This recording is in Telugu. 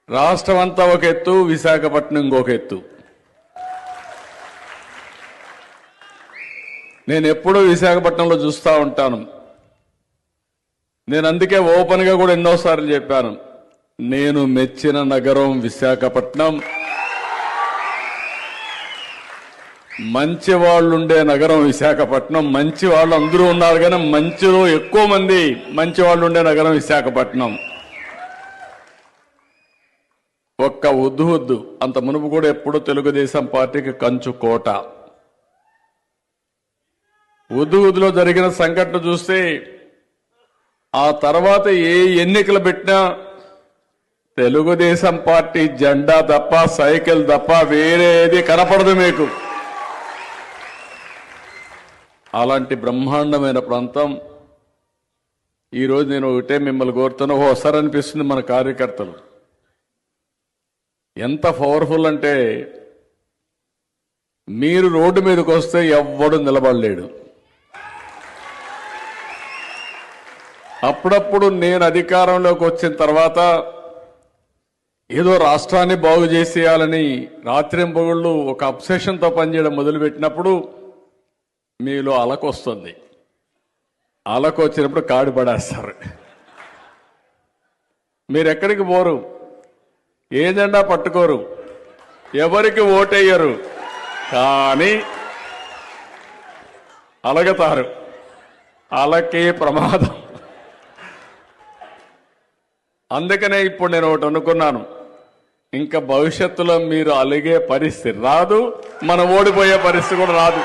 రాష్ట్రం అంతా ఒక ఎత్తు, విశాఖపట్నం ఇంకొక ఎత్తు. నేను ఎప్పుడూ విశాఖపట్నంలో చూస్తూ ఉంటాను. నేను అందుకే ఓపెన్గా కూడా ఎన్నోసార్లు చెప్పాను, నేను మెచ్చిన నగరం విశాఖపట్నం, మంచి వాళ్ళు ఉండే నగరం విశాఖపట్నం. మంచి వాళ్ళు అందరూ ఉన్నారు కానీ మంచిలో ఎక్కువ మంది మంచి వాళ్ళు ఉండే నగరం విశాఖపట్నం. ఒక్క ఉద్దు అంత మునుపు కూడా ఎప్పుడూ తెలుగుదేశం పార్టీకి కంచు కోట. ఉద్దులో జరిగిన సంఘటన చూస్తే ఆ తర్వాత ఏ ఎన్నికలు పెట్టినా తెలుగుదేశం పార్టీ జెండా తప్ప సైకిల్ తప్ప వేరేది కనపడదు మీకు. అలాంటి బ్రహ్మాండమైన ప్రాంతం. ఈరోజు నేను ఒకటే మిమ్మల్ని కోరుతున్నా, ఓసారి అనిపిస్తుంది మన కార్యకర్తలు ఎంత పవర్ఫుల్ అంటే, మీరు రోడ్డు మీదకి వస్తే ఎవ్వడు నిలబడలేడు. అప్పుడప్పుడు నేను అధికారంలోకి వచ్చిన తర్వాత ఏదో రాష్ట్రాన్ని బాగు చేసేయాలని రాత్రింబగళ్ళు ఒక అబ్సెషన్తో పనిచేయడం మొదలుపెట్టినప్పుడు మీలో అలకొస్తుంది. అలకు వచ్చినప్పుడు కాడు పడేస్తారు. మీరు ఎక్కడికి పోరు, ఏ జెండా పట్టుకోరు, ఎవరికి ఓటేయరు, కానీ అలగతారు. అలకే ప్రమాదం. అందుకనే ఇప్పుడు నేను ఒకటి అనుకున్నాను, ఇంకా భవిష్యత్తులో మీరు అలిగే పరిస్థితి రాదు, మనం ఓడిపోయే పరిస్థితి కూడా రాదు.